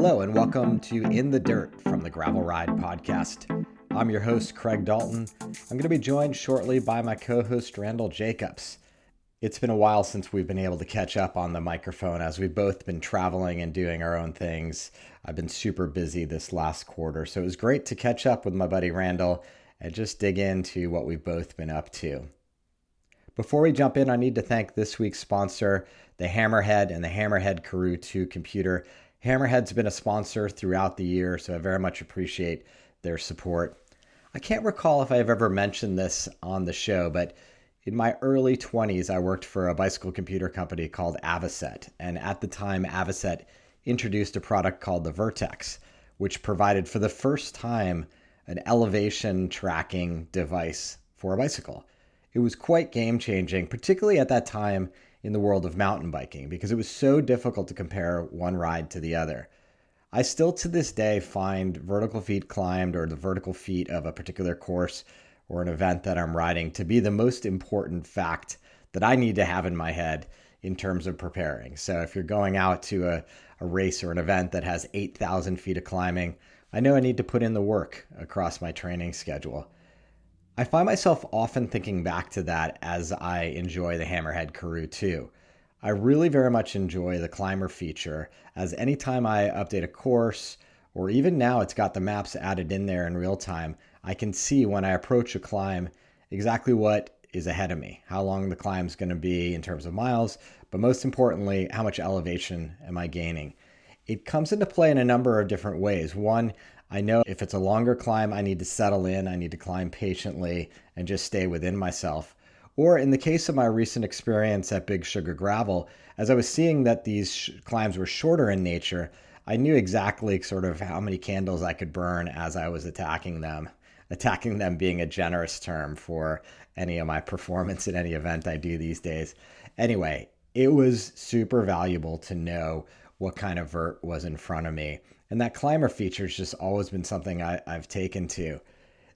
Hello and welcome to In the Dirt from the Gravel Ride podcast. I'm your host, Craig Dalton. I'm going to be joined shortly by my co-host, Randall Jacobs. It's been a while since we've been able to catch up on the microphone as we've both been traveling and doing our own things. I've been super busy this last quarter, so it was great to catch up with my buddy Randall and just dig into what we've both been up to. Before we jump in, I need to thank this week's sponsor, the Hammerhead and the Hammerhead Karoo 2 computer. Hammerhead's been a sponsor throughout the year, so I very much appreciate their support. I can't recall if I've ever mentioned this on the show, but in my early 20s, I worked for a bicycle computer company called Avocet. And at the time, Avocet introduced a product called the Vertex, which provided for the first time an elevation tracking device for a bicycle. It was quite game-changing, particularly at that time in the world of mountain biking, because it was so difficult to compare one ride to the other. I still to this day find vertical feet climbed or the vertical feet of a particular course or an event that I'm riding to be the most important fact that I need to have in my head in terms of preparing. So if you're going out to a race or an event that has 8,000 feet of climbing, I know I need to put in the work across my training schedule. I find myself often thinking back to that as I enjoy the Hammerhead Karoo 2. I really very much enjoy the climber feature, as anytime I update a course, or even now it's got the maps added in there in real time, I can see when I approach a climb exactly what is ahead of me, how long the climb's going to be in terms of miles, but most importantly, how much elevation am I gaining. It comes into play in a number of different ways. One, I know if it's a longer climb, I need to settle in, I need to climb patiently and just stay within myself. Or in the case of my recent experience at Big Sugar Gravel, as I was seeing that these climbs were shorter in nature, I knew exactly sort of how many candles I could burn as I was attacking them. Attacking them being a generous term for any of my performance in any event I do these days. Anyway, it was super valuable to know what kind of vert was in front of me. And that climber feature has just always been something I've taken to.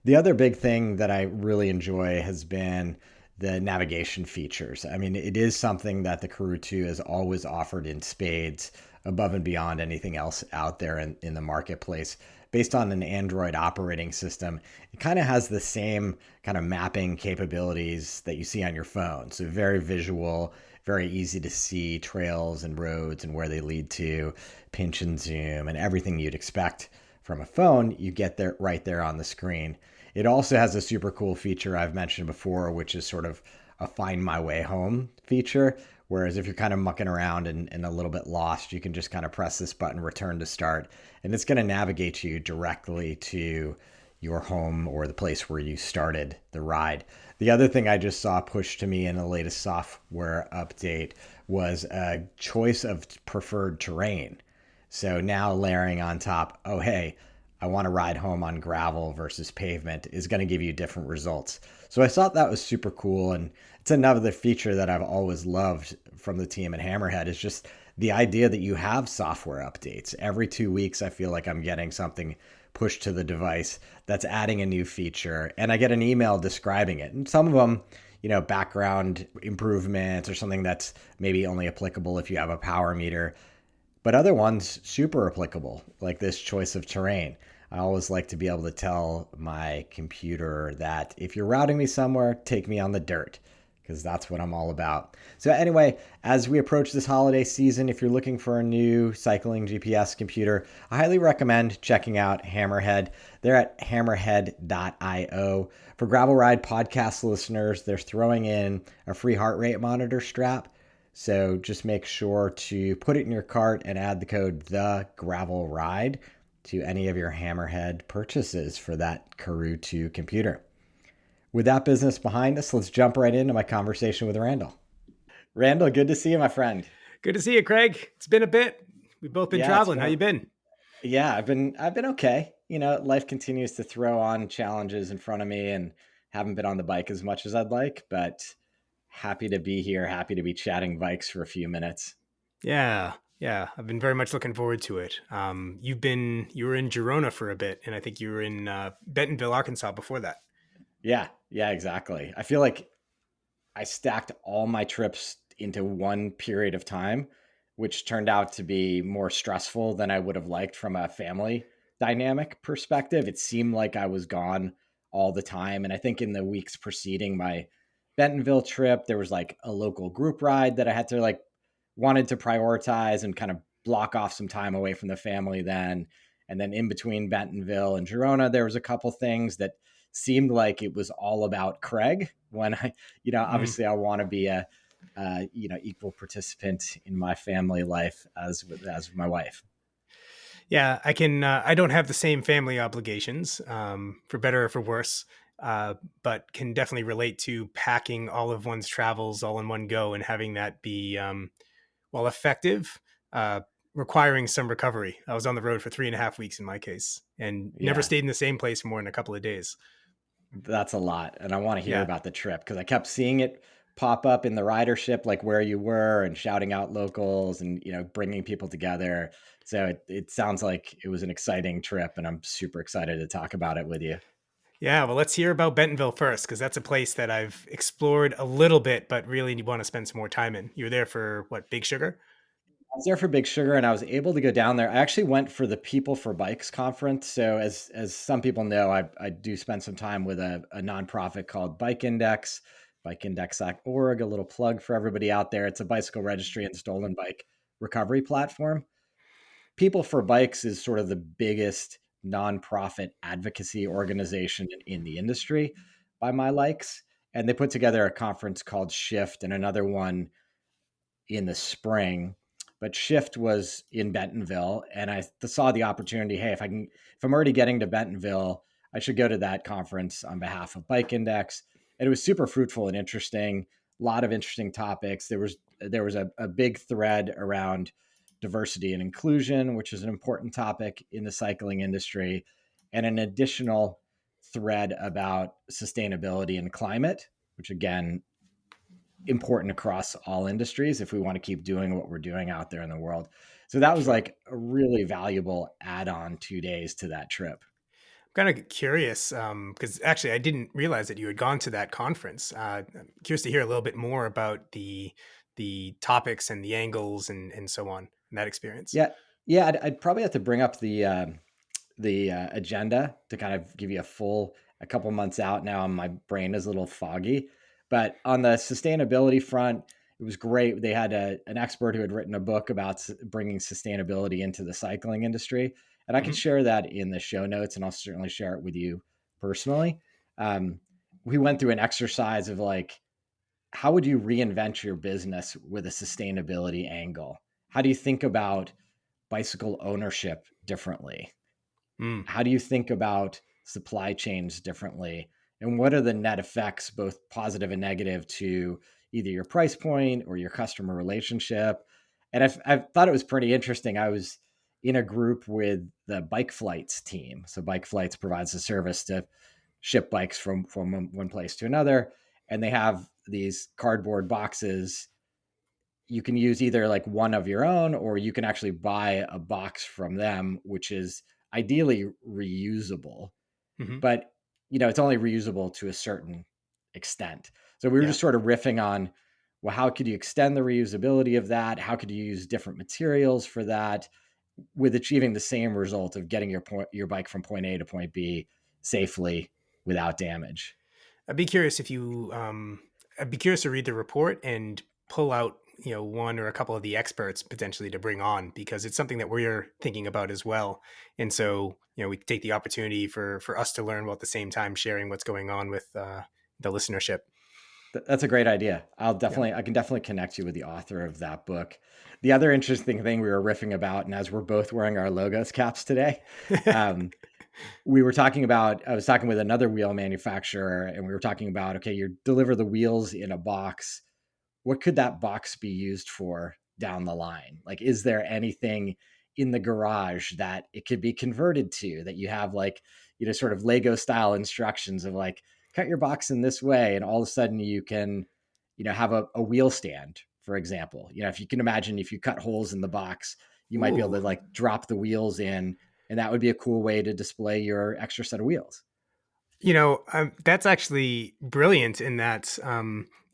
The other big thing that I really enjoy has been the navigation features. I mean, it is something that the Karoo 2 has always offered in spades above and beyond anything else out there in the marketplace. Based on an Android operating system, it kind of has the same kind of mapping capabilities that you see on your phone. So very visual, very easy to see trails and roads and where they lead to, pinch and zoom, and everything you'd expect from a phone, you get there right there on the screen. It also has a super cool feature I've mentioned before, which is sort of a find my way home feature. Whereas if you're kind of mucking around and a little bit lost, you can just kind of press this button, return to start, and it's going to navigate you directly to your home or the place where you started the ride. The other thing I just saw pushed to me in the latest software update was a choice of preferred terrain. So now layering on top, oh, hey, I want to ride home on gravel versus pavement is going to give you different results. So I thought that was super cool. And it's another feature that I've always loved from the team at Hammerhead is just the idea that you have software updates. Every 2 weeks, I feel like I'm getting something pushed to the device that's adding a new feature. And I get an email describing it. And some of them, background improvements or something that's maybe only applicable if you have a power meter. But other ones, super applicable, like this choice of terrain. I always like to be able to tell my computer that if you're routing me somewhere, take me on the dirt, because that's what I'm all about. So anyway, as we approach this holiday season, if you're looking for a new cycling GPS computer, I highly recommend checking out Hammerhead. They're at hammerhead.io. For Gravel Ride podcast listeners, they're throwing in a free heart rate monitor strap. So just make sure to put it in your cart and add the code THEGRAVELRIDE to any of your Hammerhead purchases for that Karoo 2 computer. With that business behind us, let's jump right into my conversation with Randall. Randall, good to see you, my friend. Good to see you, Craig. It's been a bit. We've both been traveling. How you been? Yeah, I've been okay. Life continues to throw on challenges in front of me and haven't been on the bike as much as I'd like, but happy to be here. Happy to be chatting bikes for a few minutes. Yeah. I've been very much looking forward to it. You were in Girona for a bit, and I think you were in Bentonville, Arkansas before that. Yeah, exactly. I feel like I stacked all my trips into one period of time which turned out to be more stressful than I would have liked from a family dynamic perspective. It seemed like I was gone all the time. And I think in the weeks preceding my Bentonville trip, there was like a local group ride that I had to like wanted to prioritize and kind of block off some time away from the family then. And then in between Bentonville and Girona, there was a couple things that seemed like it was all about Craig when I, Mm. obviously I want to be a, equal participant in my family life as my wife. Yeah, I can. I don't have the same family obligations, for better or for worse, uh, but can definitely relate to packing all of one's travels all in one go and having that be, while effective, uh, requiring some recovery. I was on the road for 3.5 weeks in my case, and never Yeah, stayed in the same place for more than a couple of days. that's a lot. And I want to hear Yeah, about the trip because I kept seeing it pop up in the ridership, like where you were and shouting out locals and, bringing people together. So it sounds like it was an exciting trip and I'm super excited to talk about it with you. yeah. Well, let's hear about Bentonville first, because that's a place that I've explored a little bit, but really want to spend some more time in. You were there for what? Big Sugar? I was there for Big Sugar and I was able to go down there. I actually went for the People for Bikes conference. So as some people know, I do spend some time with a nonprofit called bikeindex.org, a little plug for everybody out there. It's a bicycle registry and stolen bike recovery platform. People for Bikes is sort of the biggest nonprofit advocacy organization in the industry by my likes. And they put together a conference called Shift and another one in the spring. But Shift was in Bentonville, and I saw the opportunity. Hey, if I'm already getting to Bentonville, I should go to that conference on behalf of Bike Index. And it was super fruitful and interesting. A lot of interesting topics. There was a big thread around diversity and inclusion, which is an important topic in the cycling industry, and an additional thread about sustainability and climate, which again important across all industries if we want to keep doing what we're doing out there in the world. So that was Sure. like a really valuable add-on 2 days to that trip. I'm kind of curious, because actually I didn't realize that you had gone to that conference. I'm curious to hear a little bit more about the topics and the angles and so on in that experience. Yeah, yeah. I'd probably have to bring up the agenda to kind of give you a couple months out now. My brain is a little foggy, but on the sustainability front, it was great. They had an expert who had written a book about bringing sustainability into the cycling industry, and I can Hmm. share that in the show notes, and I'll certainly share it with you personally. Um, we went through an exercise of like, how would you reinvent your business with a sustainability angle? How do you think about bicycle ownership differently? Mm. How do you think about supply chains differently? And what are the net effects, both positive and negative, to either your price point or your customer relationship? And I've thought it was pretty interesting. I was in a group with the Bike Flights team. So Bike Flights provides a service to ship bikes from one place to another. And they have these cardboard boxes. You can use either like one of your own, or you can actually buy a box from them, which is ideally reusable, Hmm. but it's only reusable to a certain extent. So we were Yeah. just sort of riffing on, well, how could you extend the reusability of that? How could you use different materials for that with achieving the same result of getting your bike from point A to point B safely without damage? I'd be curious if you, I'd be curious to read the report and pull out, one or a couple of the experts potentially to bring on, because it's something that we're thinking about as well. And so, we take the opportunity for us to learn while at the same time sharing what's going on with the listenership. That's a great idea. Yeah. I can definitely connect you with the author of that book. The other interesting thing we were riffing about, and as we're both wearing our logos caps today, um, I was talking with another wheel manufacturer and we were talking about, okay, you deliver the wheels in a box. What could that box be used for down the line? Like, is there anything in the garage that it could be converted to, that you have like, sort of Lego style instructions of like, cut your box in this way. And all of a sudden you can, have a wheel stand, for example. If you can imagine, if you cut holes in the box, you might be able Ooh. to like drop the wheels in, and that would be a cool way to display your extra set of wheels. That's actually brilliant in that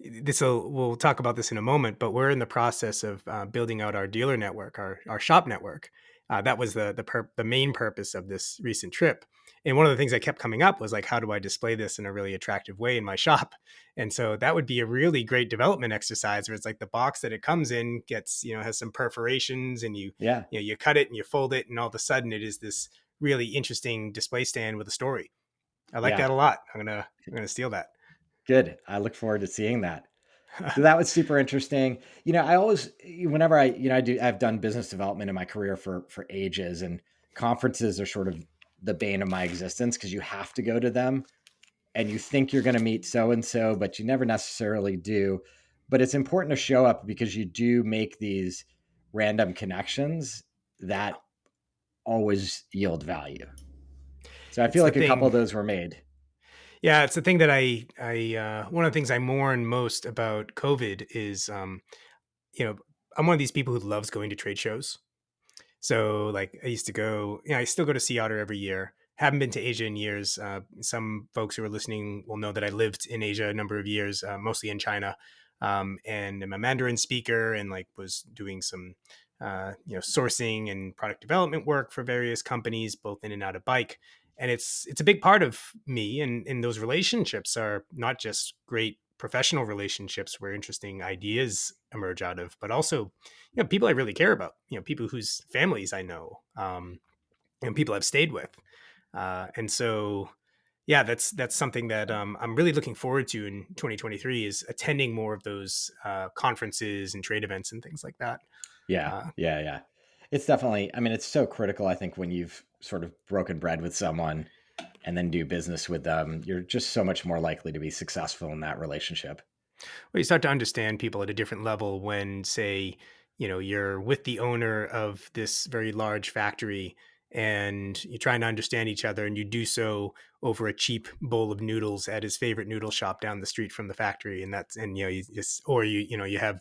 we'll talk about this in a moment, but we're in the process of building out our dealer network, our shop network. That was the main purpose of this recent trip. And one of the things that kept coming up was like, how do I display this in a really attractive way in my shop? And so that would be a really great development exercise where it's like the box that it comes in gets, has some perforations and Yeah. you cut it and you fold it and all of a sudden it is this really interesting display stand with a story. I like Yeah. that a lot. I'm gonna steal that. Good. I look forward to seeing that. So that was super interesting. I always, whenever I've done business development in my career for ages, and conferences are sort of the bane of my existence because you have to go to them and you think you're going to meet so and so, but you never necessarily do. But it's important to show up because you do make these random connections that always yield value. So I It's feel the like a couple of thing. those were made. Yeah, it's the thing that I one of the things I mourn most about COVID is, you know, I'm one of these people who loves going to trade shows. So like I used to go, I still go to Sea Otter every year. Haven't been to Asia in years. Some folks who are listening will know that I lived in Asia a number of years, mostly in China, and I'm a Mandarin speaker and like was doing some, sourcing and product development work for various companies, both in and out of bike. And it's a big part of me, and those relationships are not just great professional relationships where interesting ideas emerge out of, but also people I really care about, people whose families I know, and people I've stayed with. And so, yeah, that's something that I'm really looking forward to in 2023 is attending more of those conferences and trade events and things like that. Yeah, Uh, yeah, yeah. It's definitely, I mean, it's so critical, I think, when you've sort of broken bread with someone and then do business with them, you're just so much more likely to be successful in that relationship. well, you start to understand people at a different level when, say, you're with the owner of this very large factory and you're trying to understand each other and you do so over a cheap bowl of noodles at his favorite noodle shop down the street from the factory. And you just, or you have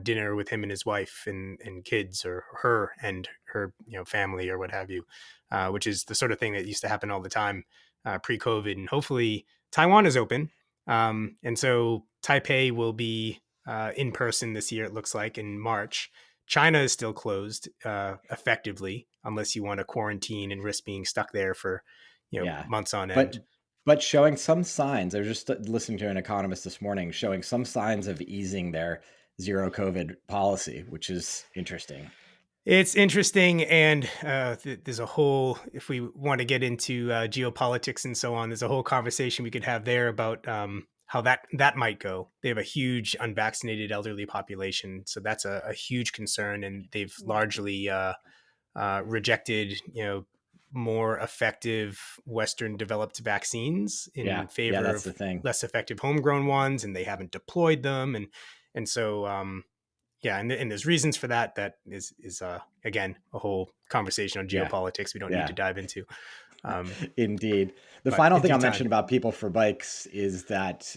dinner with him and his wife and kids, or her and her, family or what have you, which is the sort of thing that used to happen all the time pre-COVID. And hopefully Taiwan is open, and so Taipei will be in person this year, it looks like, in March. China is still closed effectively, unless you want to quarantine and risk being stuck there for Yeah. months on But end. but showing some signs. I was just listening to an economist this morning showing some signs of easing their zero COVID policy, which is interesting. It's interesting, and there's a whole. If we want to get into geopolitics and so on, there's a whole conversation we could have there about how that might go. They have a huge unvaccinated elderly population, so that's a huge concern, and they've largely rejected, more effective Western developed vaccines Yeah. in Yeah, favor that's of the thing. less effective homegrown ones, and they haven't deployed them, and so yeah, and there's reasons for that. That is again a whole conversation on Yeah. geopolitics we don't need to Yeah. dive into. Um, Indeed. The but final in thing due I'll time. mention about people for bikes is that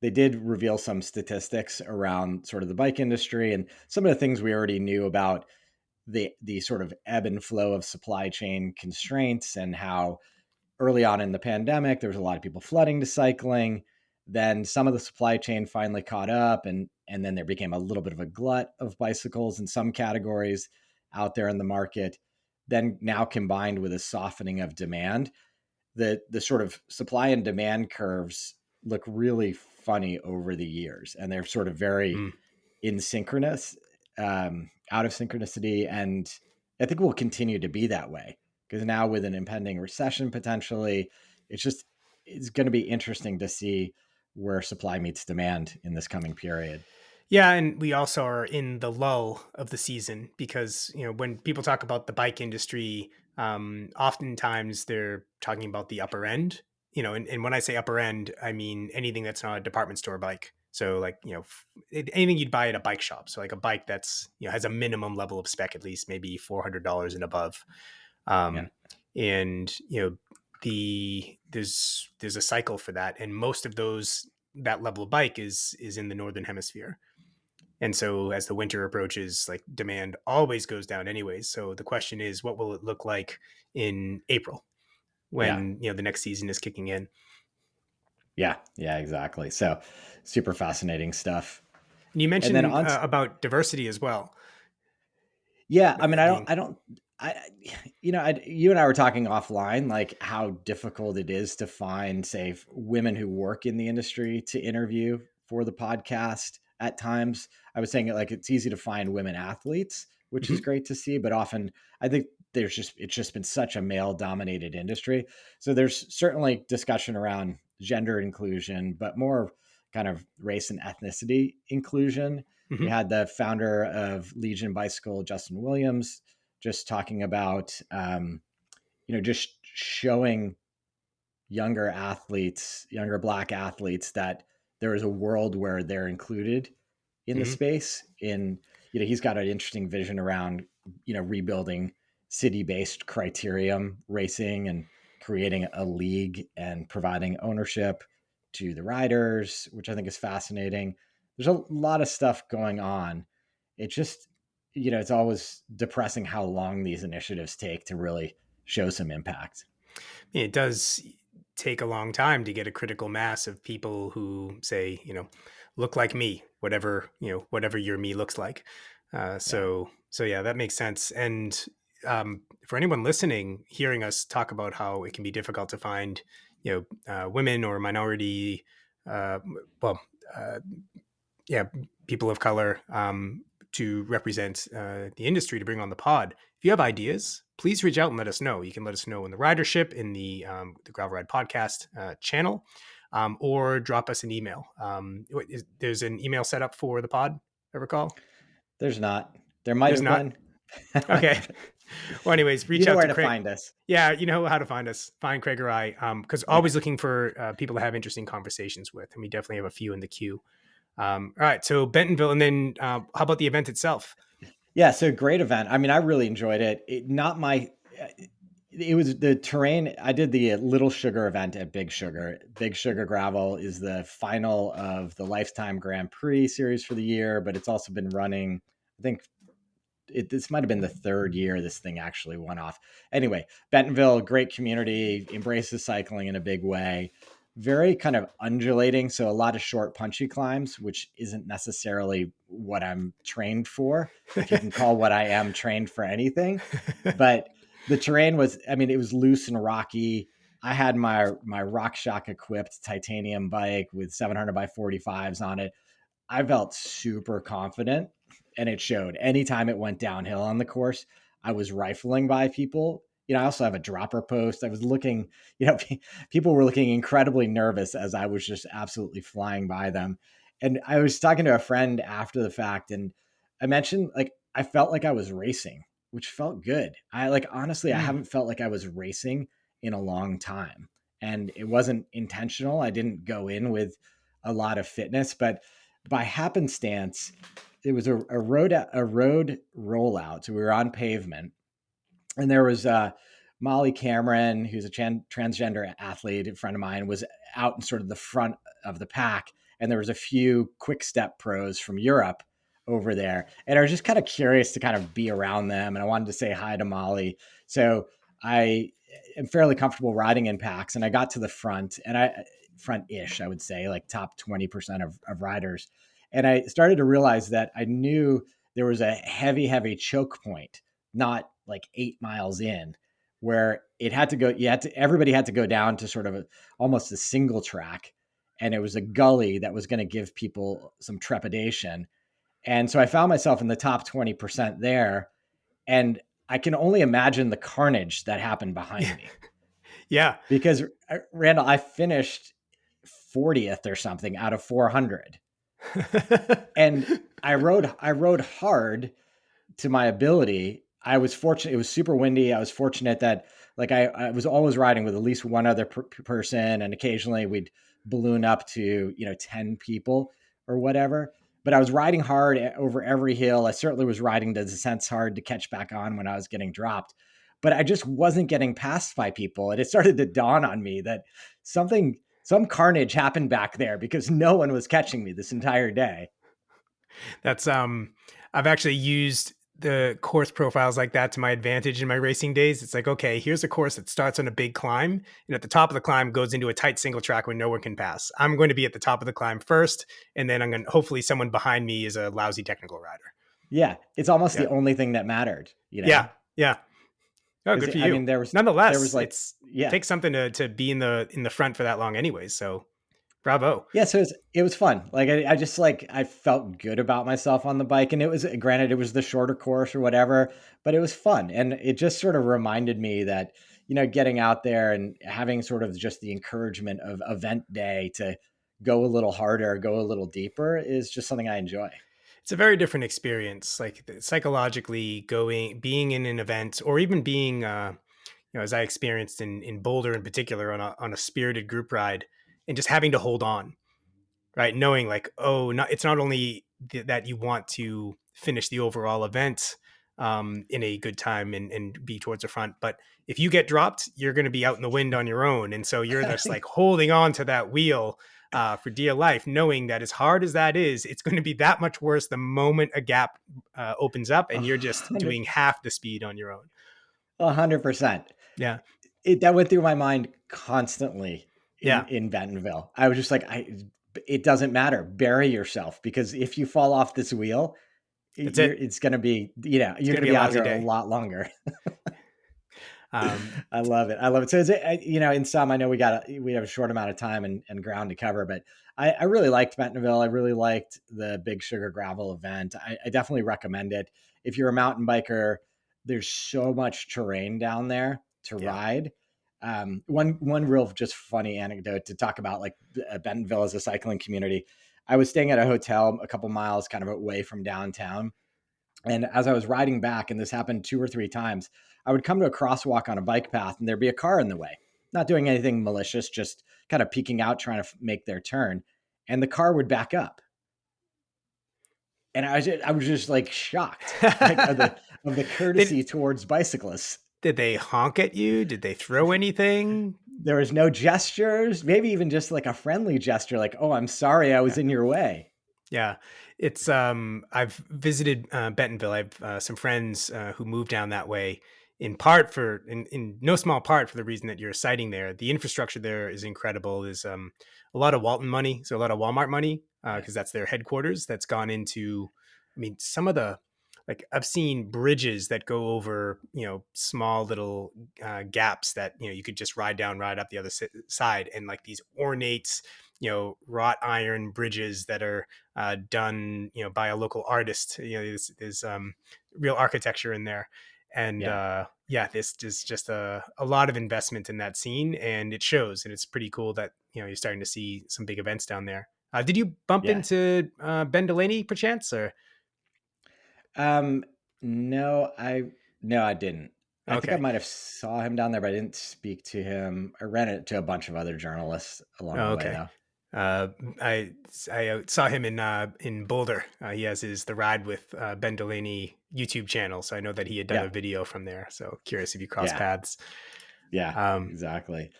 they did reveal some statistics around sort of the bike industry and some of the things we already knew about the sort of ebb and flow of supply chain constraints, and how early on in the pandemic there was a lot of people flooding to cycling. Then some of the supply chain finally caught up, and then there became a little bit of a glut of bicycles in some categories out there in the market. Then now combined with a softening of demand, the sort of supply and demand curves look really funny over the years, and they're sort of very Mm. insynchronous, out of synchronicity, and I think will continue to be that way because now with an impending recession potentially, it's going to be interesting to see where supply meets demand in this coming period. Yeah, and we also are in the lull of the season because when people talk about the bike industry, oftentimes they're talking about the upper end. And when I say upper end, I mean anything that's not a department store bike. So like anything you'd buy at a bike shop. So like a bike that's has a minimum level of spec, at least maybe $400 and above. Yeah, Um, and there's a cycle for that, and most of those that level of bike is in the northern hemisphere. And so as the winter approaches, like demand always goes down anyways. So the question is, what will it look like in April yeah. when, the next season is kicking in? Yeah, yeah, exactly. So super fascinating stuff. And you And then mentioned on, about diversity as well. yeah, I mean, Being I, you and I were talking offline, like how difficult it is to find, say, women who work in the industry to interview for the podcast at times. I was saying like it's easy to find women athletes, which is Mhm, great to see, but often I think it's just been such a male dominated industry. So there's certainly discussion around gender inclusion, but more kind of race and ethnicity inclusion. We mhm, had the founder of Legion Bicycle, Justin Williams, just talking about, just showing younger athletes, younger Black athletes, that there is a world where they're included in the mhm. space. He's got an interesting vision around, rebuilding city-based criterium racing and creating a league and providing ownership to the riders, which I think is fascinating. There's a lot of stuff going on. It just, it's always depressing how long these initiatives take to really show some impact. It does take a long time to get a critical mass of people who say, look like me, whatever your me looks like. Yeah. So yeah, that makes sense. And for anyone listening, hearing us talk about how it can be difficult to find, women or minority, uh, well, uh, yeah, people of color to represent the industry to bring on the pod. If you have ideas, please reach out and let us know. You can let us know in the Ridership, in the Gravel Ride Podcast channel, or drop us an email. There's an email set up for the pod, I recall. There's not. There might There's have not. been. Okay. Well, anyways, You reach know out where to to Craig. find us. Yeah, you know how to find us. Find Craig or I, because Yeah. always looking for people to have interesting conversations with, and we definitely have a few in the queue. All right, so Bentonville, and then how about the event itself? Yeah. So great event. I mean, I really enjoyed it. Not my, it was the terrain. I did the Little Sugar event at Big Sugar. Big Sugar Gravel is the final of the Lifetime Grand Prix series for the year, but it's also been running, I think, this might have been the third year this thing actually went off. Anyway, Bentonville, great community, embraces cycling in a big way. Very kind of undulating, so a lot of short, punchy climbs, which isn't necessarily what I'm trained for, if you can call what I am trained for anything. But the terrain was, I mean, it was loose and rocky. I had my RockShox equipped titanium bike with 700 by 45s on it. I felt super confident, and it showed. Anytime it went downhill on the course, I was rifling by people. I also have a dropper post. I was looking, people were looking incredibly nervous as I was just absolutely flying by them. And I was talking to a friend after the fact, and I mentioned like I felt like I was racing, which felt good. I like honestly, I Mm. haven't felt like I was racing in a long time. And it wasn't intentional. I didn't go in with a lot of fitness, but by happenstance, it was a road rollout. So we were on pavement, and there was Molly Cameron, who's a transgender athlete, a friend of mine, was out in sort of the front of the pack, and there was a few quick step pros from Europe over there, and I was just kind of curious to kind of be around them, and I wanted to say hi to Molly. So I am fairly comfortable riding in packs, and I got to the front, and I front-ish, I would say, like top 20% of riders, and I started to realize that I knew there was a heavy choke point not like 8 miles in, where it had to go, everybody had to go down to sort of almost a single track. And it was a gully that was going to give people some trepidation. And so I found myself in the top 20% there. And I can only imagine the carnage that happened behind me Yeah. because Randall, I finished 40th or something out of 400. And I rode hard to my ability. I was fortunate. It was super windy. I was fortunate that like I was always riding with at least one other person, and occasionally we'd balloon up to 10 people or whatever. But I was riding hard over every hill. I certainly was riding the descents hard to catch back on when I was getting dropped. But I just wasn't getting passed by people, and it started to dawn on me that some carnage happened back there because no one was catching me this entire day. That's I've actually used the course profiles like that to my advantage in my racing days. It's like, okay, here's a course that starts on a big climb, and at the top of the climb goes into a tight single track where no one can pass. I'm going to be at the top of the climb first, and then I'm going to, hopefully someone behind me is a lousy technical rider. Yeah, it's almost Yeah. the only thing that mattered, Yeah. Yeah. Oh, good for I you. mean, there was Nonetheless, like, it's yeah, takes something to be in the front for that long anyways. So bravo. yeah. So it was fun. Like I just like I felt good about myself on the bike, and it was, granted, it was the shorter course or whatever, but it was fun, and it just sort of reminded me that getting out there and having sort of just the encouragement of event day to go a little harder, go a little deeper is just something I enjoy. It's a very different experience, like psychologically being in an event, or even being, as I experienced in Boulder in particular on a spirited group ride, and just having to hold on, right? Knowing like, oh, it's not only that you want to finish the overall event in a good time and be towards the front, but if you get dropped, you're going to be out in the wind on your own. And so you're just like holding on to that wheel for dear life, knowing that as hard as that is, it's going to be that much worse the moment a gap opens up A and you're just hundred, doing half the speed on your own. 100%. Yeah. That went through my mind constantly Yeah. in Bentonville. I was just like, it doesn't matter. Bury yourself, because if you fall off this wheel, That's it. it's going to be, It's you're going to going to be a be out lousy there a day. lot longer. Um, I love it. I love it. So is it, in some, I know we have a short amount of time and ground to cover, but I really liked Bentonville. I really liked the Big Sugar Gravel event. I definitely recommend it. If you're a mountain biker, there's so much terrain down there to yeah. ride. One real just funny anecdote to talk about, like Bentonville as a cycling community. I was staying at a hotel a couple miles kind of away from downtown. And as I was riding back, and this happened 2 or 3 times, I would come to a crosswalk on a bike path and there'd be a car in the way, not doing anything malicious, just kind of peeking out, trying to make their turn. And the car would back up. And I was just like shocked, like of the courtesy towards bicyclists. Did they honk at you? Did they throw anything? There was no gestures, maybe even just like a friendly gesture, like, "Oh, I'm sorry, I was Yeah. in your way." Yeah, it's I've visited Bentonville. I have some friends who moved down that way, in part in no small part for the reason that you're citing there. The infrastructure there is incredible. There's a lot of Walton money, so a lot of Walmart money, Yeah. because that's their headquarters. That's gone into, I mean, some of the, like, I've seen bridges that go over, small little gaps that you could just ride down, ride up the other side, and like these ornate, wrought iron bridges that are done, by a local artist. There's real architecture in there, and Yeah. this is just a lot of investment in that scene, and it shows. And it's pretty cool that you're starting to see some big events down there. Did you bump Yeah. into Ben Delaney perchance, or? Um, no, I didn't. I think I Okay. might have saw him down there, but I didn't speak to him. I ran into a bunch of other journalists along Oh, the way, okay. though. Uh, I saw him in Boulder. He has the Ride with Ben Delaney YouTube channel, so I know that he had done Yeah, a video from there. So curious if you cross yeah, paths. yeah, Um, exactly.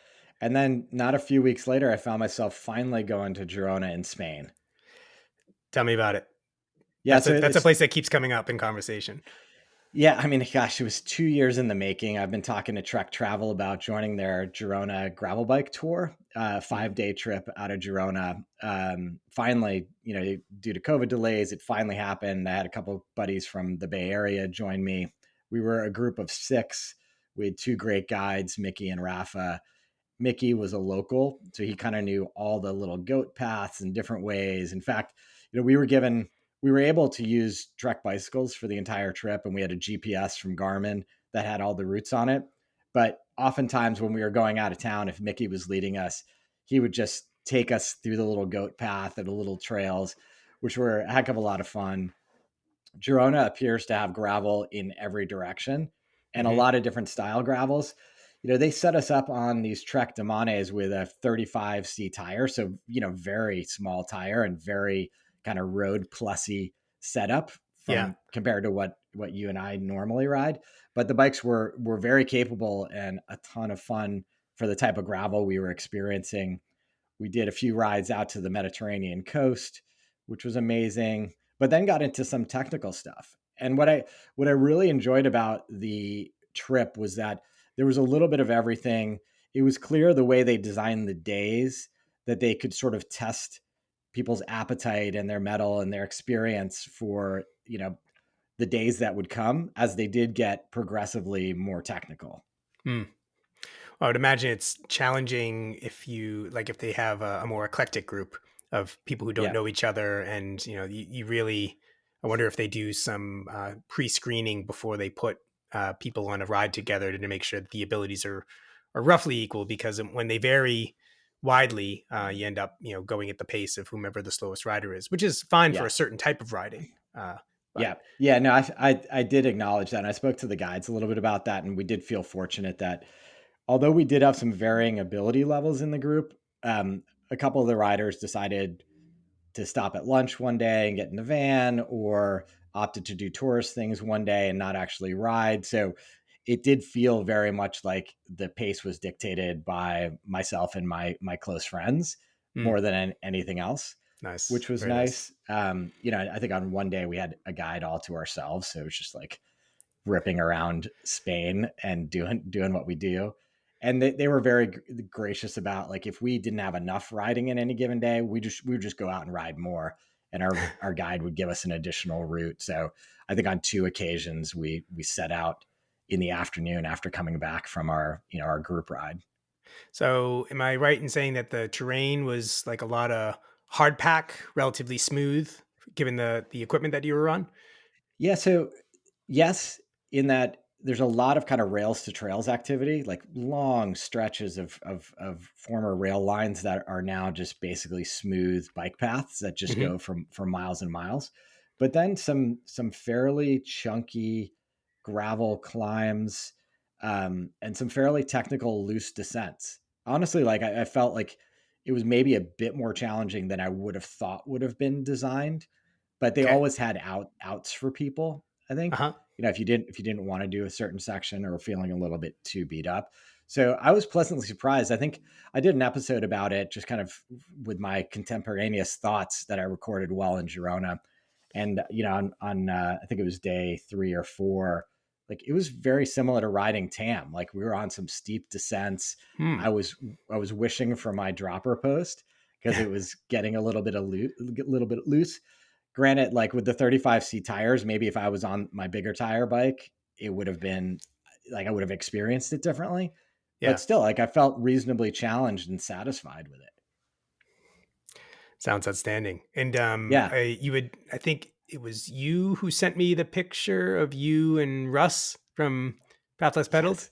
And then, not a few weeks later, I found myself finally going to Girona in Spain. Tell me about it. Yeah, That's a place that keeps coming up in conversation. yeah, I mean, gosh, it was 2 years in the making. I've been talking to Trek Travel about joining their Girona gravel bike tour, Mhm. 5 day trip out of Girona. Finally, due to COVID delays, it finally happened. I had a couple of buddies from the Bay Area join me. We were a group of 6. We had 2 great guides, Mickey and Rafa. Mickey was a local, so he kind of knew all the little goat paths and different ways. In fact, we were able to use Trek bicycles for the entire trip, and we had a GPS from Garmin that had all the routes on it. But oftentimes when we were going out of town, if Mickey was leading us, he would just take us through the little goat path and the little trails, which were a heck of a lot of fun. Girona appears to have gravel in every direction and a Mhm. lot of different style gravels. They set us up on these Trek Demanes with a 35C tire. So, very small tire and very kind of road plusy setup Yeah. from compared to what you and I normally ride. But the bikes were very capable and a ton of fun for the type of gravel we were experiencing. We did a few rides out to the Mediterranean coast, which was amazing, but then got into some technical stuff. And what I really enjoyed about the trip was that there was a little bit of everything. It was clear the way they designed the days that they could sort of test people's appetite and their mettle and their experience for, the days that would come as they did get progressively more technical. Hmm. I would imagine it's challenging if they have a more eclectic group of people who don't Yeah. know each other, and you really. I wonder if they do some pre-screening before they put people on a ride together to make sure that the abilities are roughly equal. Because when they vary widely, you end up going at the pace of whomever the slowest rider is, which is fine for Yeah. a certain type of riding. But Yeah. Yeah. No, I did acknowledge that. And I spoke to the guides a little bit about that. And we did feel fortunate that although we did have some varying ability levels in the group, a couple of the riders decided to stop at lunch one day and get in the van, or opted to do tourist things one day and not actually ride. So it did feel very much like the pace was dictated by myself and my close friends mm, more than anything else, nice, which was very nice. nice. I think on one day we had a guide all to ourselves. So it was just like ripping around Spain and doing what we do. And they were very gracious about, like, if we didn't have enough riding in any given day, we would just go out and ride more, and our guide would give us an additional route. So I think on two occasions we set out in the afternoon after coming back from our group ride. So, am I right in saying that the terrain was like a lot of hard pack, relatively smooth, given the equipment that you were on? Yeah, so yes, in that there's a lot of kind of rails to trails activity, like long stretches of former rail lines that are now just basically smooth bike paths that just Hmm. go for miles and miles. But then some fairly chunky gravel climbs, and some fairly technical loose descents. Honestly, like I felt like it was maybe a bit more challenging than I would have thought would have been designed, but they Okay. always had outs for people. I Uh think, huh. if you didn't want to do a certain section or feeling a little bit too beat up. So I was pleasantly surprised. I think I did an episode about it, just kind of with my contemporaneous thoughts that I recorded while in Girona. And on I think it was day 3 or 4, like it was very similar to riding Tam. Like we were on some steep descents. Hmm. I was wishing for my dropper post because it was getting a little bit loose. Granted, like with the 35C tires, maybe if I was on my bigger tire bike, it would have been like I would have experienced it differently. But Yeah. still, like I felt reasonably challenged and satisfied with it. Sounds outstanding. And Yeah. I think it was you who sent me the picture of you and Russ from Pathless Pedaled. Yes.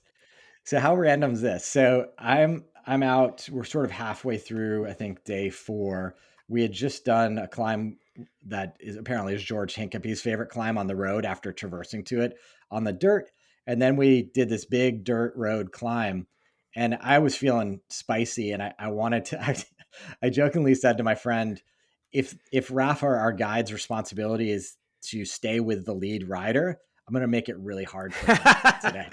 So how random is this? So I'm out. We're sort of halfway through, I think, day 4. We had just done a climb that is apparently is George Hincapie's favorite climb on the road after traversing to it on the dirt. And then we did this big dirt road climb. And I was feeling spicy, and I wanted to I jokingly said to my friend, if Rafa, our guide's responsibility is to stay with the lead rider, I'm gonna make it really hard for him today.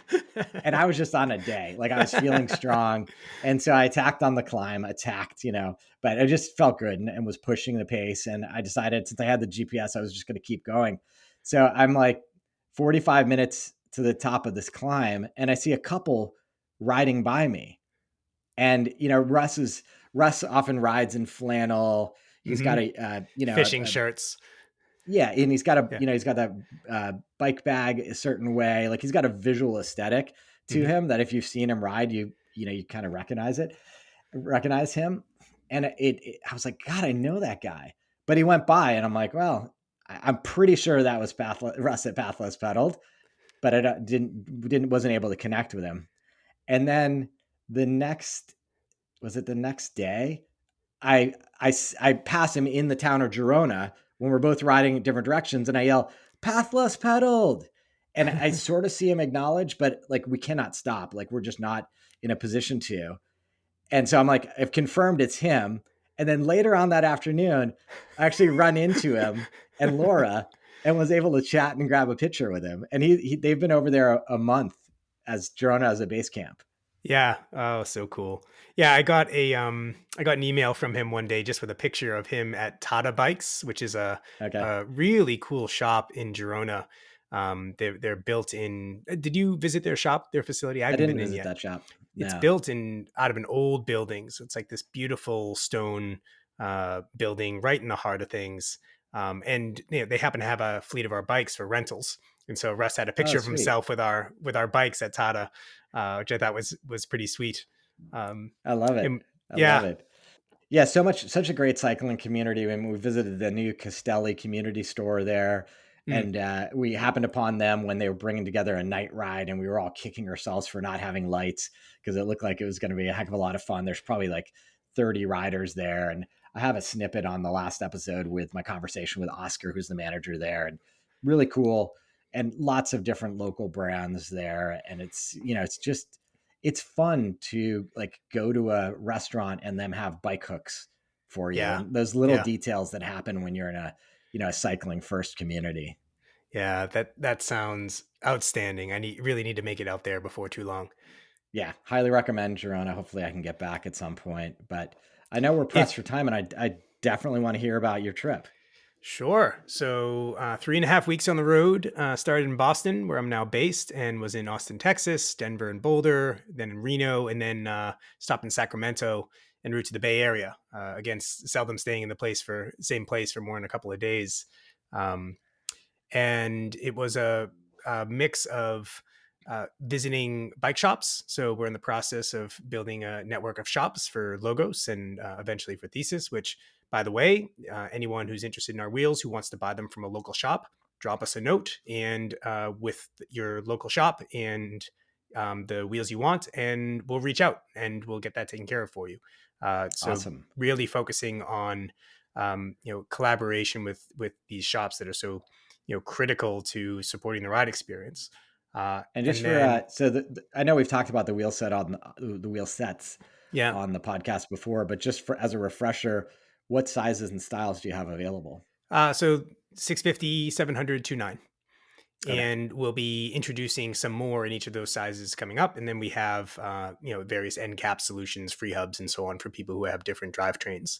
And I was just on a day, like I was feeling strong. And so I attacked on the climb, but I just felt good, and was pushing the pace. And I decided, since I had the GPS, I was just going to keep going. So I'm like 45 minutes to the top of this climb, and I see a couple riding by me. And, Russ often rides in flannel. He's got Hmm. Fishing shirts. yeah, and Yeah. he's got that bike bag a certain way. Like he's got a visual aesthetic to Hmm. him that if you've seen him ride, you kind of recognize him. And I was like, God, I know that guy. But he went by, and I'm like, well, I'm pretty sure that was Russ at Pathless Pedaled, but I wasn't able to connect with him. And then the next was it the next day? I pass him in the town of Girona when we're both riding in different directions, and I yell, "Pathless pedaled!" And I sort of see him acknowledge, but like we cannot stop. Like we're just not in a position to. And so I'm like, I've confirmed it's him. And then later on that afternoon, I actually run into him and Laura, and was able to chat and grab a picture with him. And they've been over there a month as Girona as a base camp. Yeah. Oh, so cool. Yeah, I got an email from him one day just with a picture of him at Tata Bikes, which is Okay. a really cool shop in Girona. They're built in. Did you visit their shop, their facility? I I haven't didn't been in visit yet. that shop. It's No. built in out of an old building, so it's like this beautiful stone building right in the heart of things. And they happen to have a fleet of our bikes for rentals, and so Russ had a Oh, picture of sweet. himself with our bikes at Tata, which I thought was pretty sweet. Um, I love it. and I love yeah, it. Yeah, such a great cycling community. When we visited the new Castelli community store there, mm, and we happened upon them when they were bringing together a night ride, and we were all kicking ourselves for not having lights because it looked like it was going to be a heck of a lot of fun. There's probably like 30 riders there, and I have a snippet on the last episode with my conversation with Oscar, who's the manager there, and really cool, and lots of different local brands there, and it's just it's fun to like go to a restaurant and them have bike hooks for you, yeah, and those little yeah, details that happen when you're in a cycling first community. yeah. That sounds outstanding. Really need to make it out there before too long. Yeah, highly recommend Girona. Hopefully I can get back at some point, but I know we're pressed If for time, and I definitely want to hear about your trip. Sure. So 3.5 weeks on the road. Started in Boston, where I'm now based, and was in Austin, Texas, Denver, and Boulder, then in Reno, and then stopped in Sacramento en route to the Bay Area. Again, seldom staying in the same place for more than a couple of days. Um, and it was a mix of visiting bike shops. So we're in the process of building a network of shops for Logos and eventually for Thesis, which, by the way, anyone who's interested in our wheels who wants to buy them from a local shop, drop us a note and with your local shop and the wheels you want, and we'll reach out and we'll get that taken care of for you. So Awesome. really focusing on collaboration with these shops that are so critical to supporting the ride experience. And just And for then I know we've talked about the wheel set on the wheel sets yeah, on the podcast before, but just for as a refresher, what sizes and styles do you have available? so 650, 700, 29. Okay. And we'll be introducing some more in each of those sizes coming up. And then we have various end cap solutions, free hubs, and so on for people who have different drivetrains.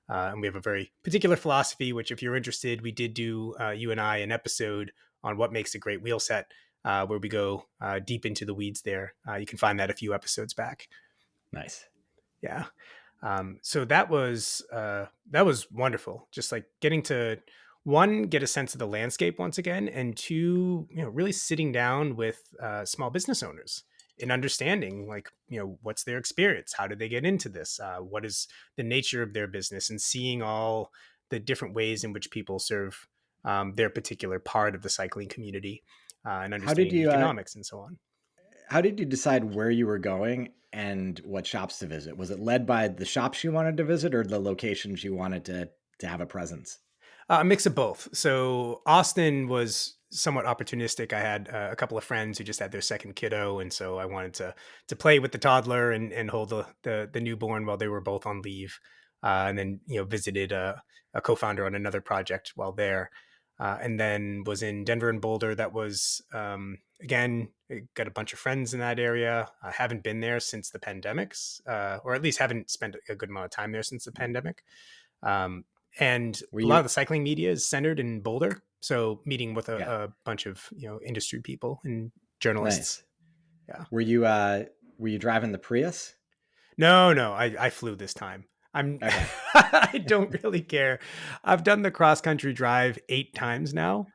And we have a very particular philosophy, which, if you're interested, we did do you and I an episode on what makes a great wheel set, where we go deep into the weeds there. You can find that a few episodes back. Nice. Yeah. So that was wonderful. Just like getting to, one, get a sense of the landscape once again, and two, really sitting down with small business owners and understanding, like, what's their experience, how did they get into this, what is the nature of their business, and seeing all the different ways in which people serve their particular part of the cycling community, and How did understanding the you economics and so on. how did you decide where you were going and what shops to visit? Was it led by the shops you wanted to visit or the locations you wanted to have a presence? A mix of both. So Austin was somewhat opportunistic. I had a couple of friends who just had their second kiddo, and so I wanted to play with the toddler and hold the newborn while they were both on leave, and then visited a co-founder on another project while there, and then was in Denver and Boulder. That was again, I got a bunch of friends in that area. I haven't been there since the pandemics, or at least haven't spent a good amount of time there since the pandemic. Um, and Were a lot you of the cycling media is centered in Boulder. So meeting with Yeah, a bunch of industry people and journalists. nice. Yeah. Were you were you driving the Prius? No, I flew this time. I'm Okay. I don't really care. I've done the cross country drive 8 times now.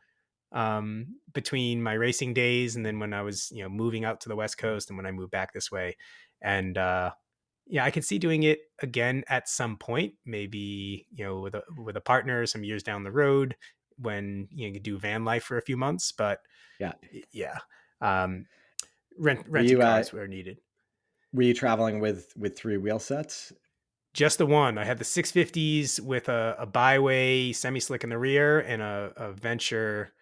Between my racing days and then when I was, moving out to the West Coast and when I moved back this way. And yeah, I could see doing it again at some point, maybe, with a partner some years down the road when you could do van life for a few months. But Yeah. yeah, um, Were rented you cars where needed. were you traveling with three wheel sets? Just the one. I had the 650s with a byway semi slick in the rear and a Venture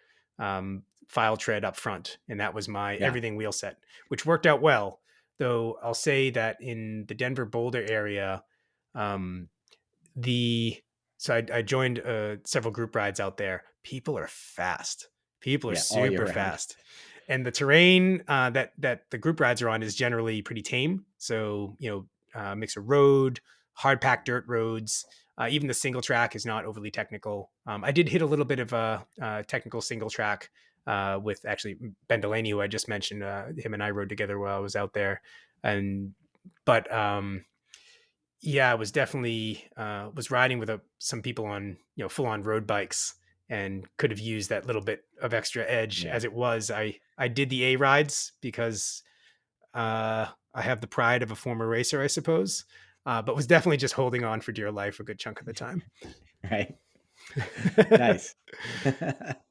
file tread up front. And that was my Yeah. everything wheel set, which worked out well. Though I'll say that in the Denver Boulder area, um, the so I joined several group rides out there. People are fast. People are Yeah, all year super round. fast, and the terrain that the group rides are on is generally pretty tame. So mix of road, hard packed dirt roads. Even the single track is not overly technical. I did hit a little bit of a technical single track with actually Ben Delaney, who I just mentioned. Him and I rode together while I was out there. But yeah, I was definitely was riding with some people on full on road bikes, and could have used that little bit of extra edge. Yeah. As it was, I did the A rides because I have the pride of a former racer, I suppose, but was definitely just holding on for dear life a good chunk of the time. Right. Nice.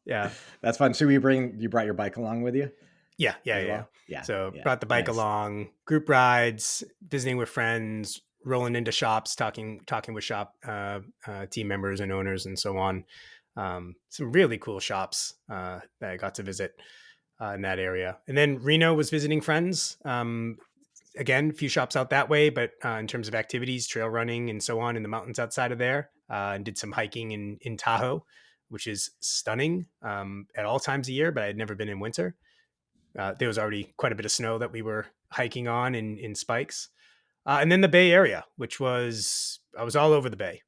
Yeah. That's fun. So you brought your bike along with you as Yeah. well? Yeah. So Yeah. brought the bike Nice. along, group rides, visiting with friends, rolling into shops, talking with shop team members and owners, and so on. Some really cool shops that I got to visit in that area. And then Reno was visiting friends. Again, a few shops out that way, but in terms of activities, trail running and so on in the mountains outside of there, and did some hiking in Tahoe, which is stunning at all times of year, but I had never been in winter. There was already quite a bit of snow that we were hiking on in spikes. And then the Bay Area, I was all over the Bay.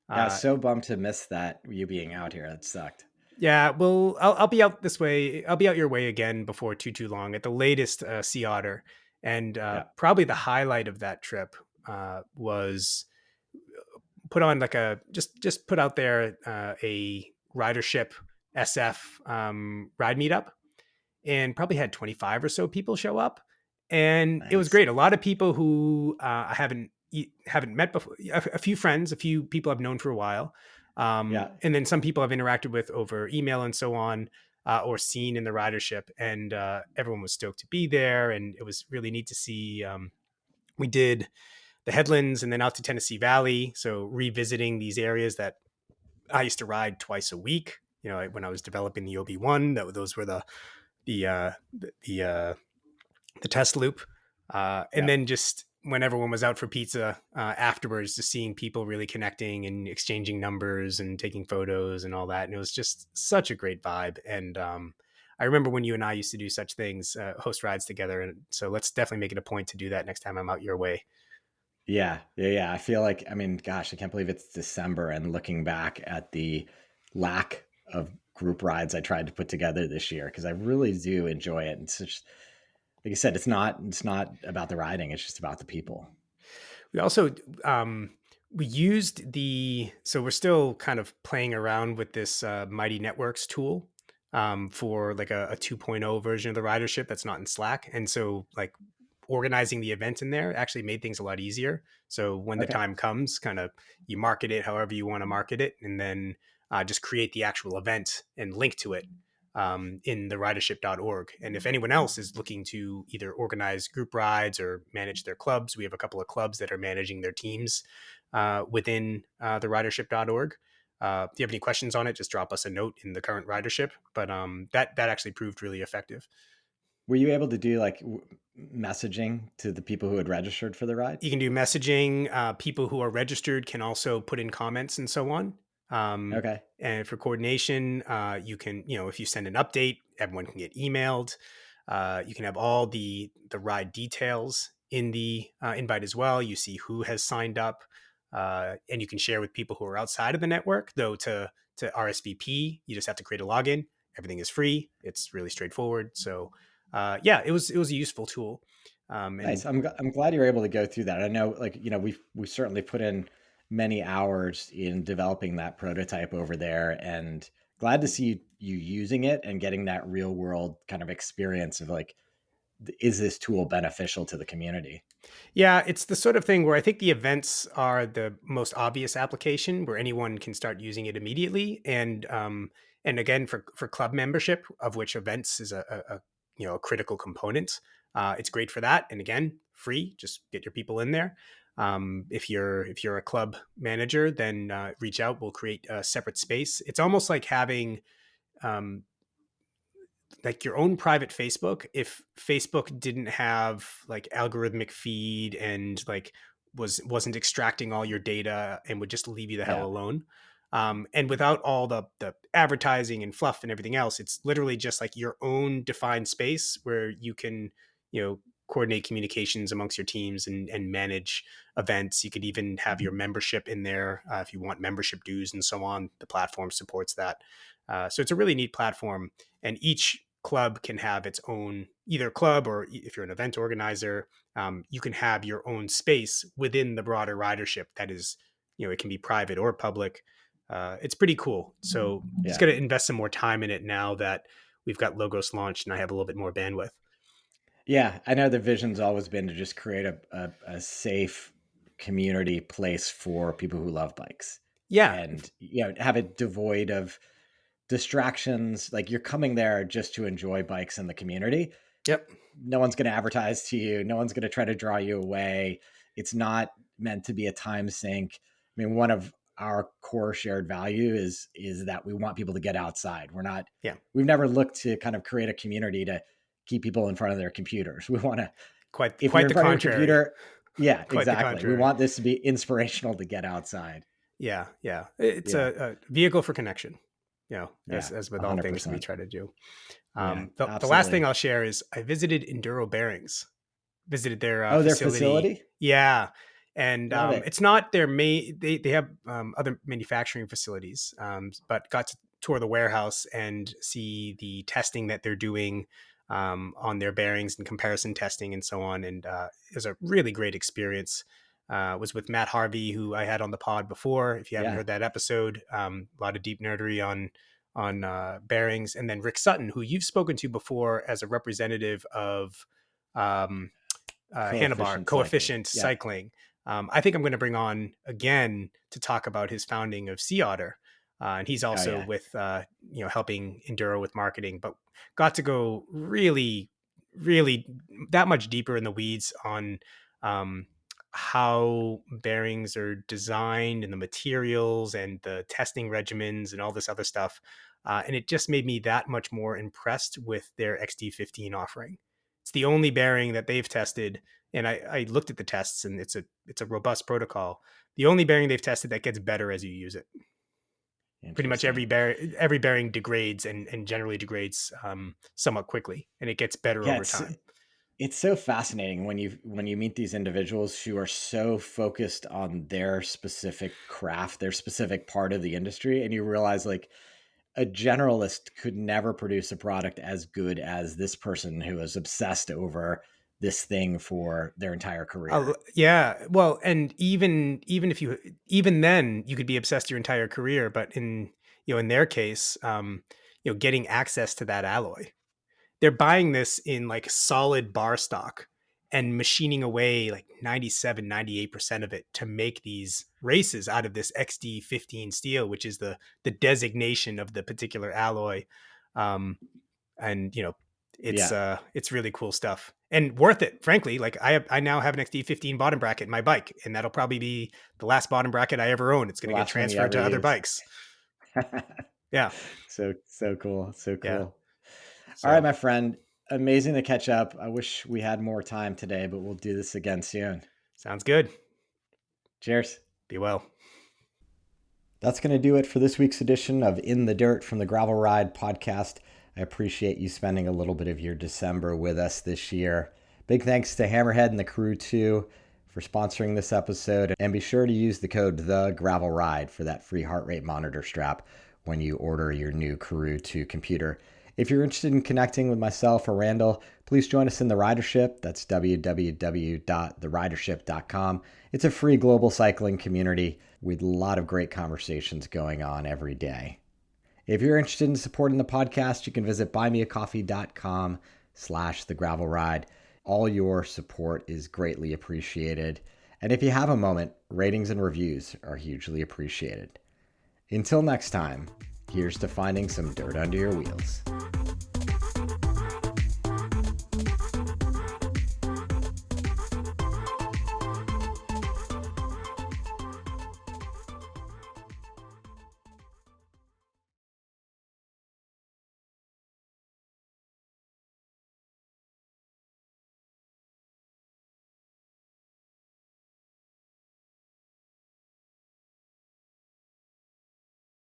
Yeah, I was Uh, so bummed to miss that, you being out here. That sucked. yeah, well, I'll be out this way. I'll be out your way again before too long. At the latest, Sea Otter, and Yeah. probably the highlight of that trip was put on like just put out there a Ridership SF ride meetup, and probably had 25 or so people show up, and it was Nice. great. A lot of people who I haven't met before, a few friends, a few people I've known for a while, Yeah. and then some people I've interacted with over email and so on, or seen in the ridership, and everyone was stoked to be there, and it was really neat to see. We did the headlands and then out to Tennessee Valley, so revisiting these areas that I used to ride twice a week. When I was developing the OB1, those were the uh, the uh, the test loop, and Yeah. then just when everyone was out for pizza afterwards, just seeing people really connecting and exchanging numbers and taking photos and all that, and it was just such a great vibe. And I remember when you and I used to do such things, host rides together, and so let's definitely make it a point to do that next time I'm out your way. Yeah. Yeah. Yeah. I feel like, I mean, gosh, I can't believe it's December, and looking back at the lack of group rides I tried to put together this year, because I really do enjoy it. And it's just, like you said, it's not about the riding. It's just about the people. We also we used so we're still kind of playing around with this Mighty Networks tool for like a 2.0 version of the ridership that's not in Slack. And so like organizing the event in there actually made things a lot easier. So when the Okay. time comes, kind of you market it however you want to market it, and then just create the actual event and link to it in the ridership.org. And if anyone else is looking to either organize group rides or manage their clubs, we have a couple of clubs that are managing their teams within the ridership.org. If you have any questions on it, just drop us a note in the current ridership. But that actually proved really effective. Were you able to do like messaging to the people who had registered for the ride? You can do messaging. People who are registered can also put in comments and so on. Okay. And for coordination, you can, if you send an update, everyone can get emailed. You can have all the ride details in the invite as well. You see who has signed up, and you can share with people who are outside of the network. Though to RSVP, you just have to create a login. Everything is free. It's really straightforward. So yeah, it was a useful tool. Nice. And I'm glad you're able to go through that. I know, like, we certainly put in many hours in developing that prototype over there, and glad to see you using it and getting that real world kind of experience of like, is this tool beneficial to the community? yeah, it's the sort of thing where I think the events are the most obvious application where anyone can start using it immediately. And again, for club membership, of which events is a critical component, it's great for that. And again, free. Just get your people in there. If you're a club manager, then reach out. We'll create a separate space. It's almost like having um, like your own private Facebook. If Facebook didn't have like algorithmic feed and like wasn't extracting all your data and would just leave you the hell Yeah. alone. And without all the advertising and fluff and everything else, it's literally just like your own defined space where you can, coordinate communications amongst your teams and manage events. You could even have your membership in there if you want membership dues and so on. The platform supports that. So it's a really neat platform, and each club can have its own either club, or if you're an event organizer, you can have your own space within the broader ridership. That is, it can be private or public. It's pretty cool. So just got to invest some more time in it now that we've got Logos launched and I have a little bit more bandwidth. Yeah, I know the vision's always been to just create a safe community place for people who love bikes. Yeah. And have it devoid of distractions. Like, you're coming there just to enjoy bikes in the community. Yep. No one's going to advertise to you. No one's going to try to draw you away. It's not meant to be a time sink. I mean, one of our core shared value is that we want people to get outside. We've never looked to kind of create a community to keep people in front of their computers. We want to, if you're in front of your computer, exactly. We want this to be inspirational to get outside. Yeah. It's a vehicle for connection, as with all 100%. Things we try to do. The last thing I'll share is I visited Enduro Bearings, visited their facility. Their facility? Yeah. And it's not their main, they have other manufacturing facilities, but got to tour the warehouse and see the testing that they're doing on their bearings and comparison testing and so on. And it was a really great experience. Was with Matt Harvey, who I had on the pod before. If you haven't heard that episode, a lot of deep nerdery on bearings. And then Rick Sutton, who you've spoken to before as a representative of Handlebar, Coefficient Cycling. I think I'm going to bring on again to talk about his founding of Sea Otter. And he's also with, helping Enduro with marketing, but got to go really, really that much deeper in the weeds on how bearings are designed and the materials and the testing regimens and all this other stuff. And it just made me that much more impressed with their XD15 offering. It's the only bearing that they've tested. And I looked at the tests, and it's a robust protocol. The only bearing they've tested that gets better as you use it. Pretty much every bearing degrades and generally degrades somewhat quickly, and it gets better over time. It's so fascinating when you meet these individuals who are so focused on their specific craft, their specific part of the industry, and you realize like a generalist could never produce a product as good as this person who is obsessed over this thing for their entire career. Well, and even then you could be obsessed your entire career, but in their case, getting access to that alloy, they're buying this in like solid bar stock and machining away like 97-98% of it to make these races out of this XD15 steel, which is the designation of the particular alloy. It's really cool stuff and worth it, frankly. Like I now have an XD15 bottom bracket in my bike, and that'll probably be the last bottom bracket I ever own. It's going to get transferred to other bikes. Yeah. So cool. So cool. Yeah. All right, my friend. Amazing to catch up. I wish we had more time today, but we'll do this again soon. Sounds good. Cheers. Be well. That's going to do it for this week's edition of In the Dirt from the Gravel Ride podcast. I appreciate you spending a little bit of your December with us this year. Big thanks to Hammerhead and the crew too for sponsoring this episode. And be sure to use the code THEGRAVELRIDE for that free heart rate monitor strap when you order your new Karoo 2 computer. If you're interested in connecting with myself or Randall, please join us in the Ridership. That's www.theridership.com. It's a free global cycling community with a lot of great conversations going on every day. If you're interested in supporting the podcast, you can visit buymeacoffee.com/thegravelride. All your support is greatly appreciated. And if you have a moment, ratings and reviews are hugely appreciated. Until next time, here's to finding some dirt under your wheels.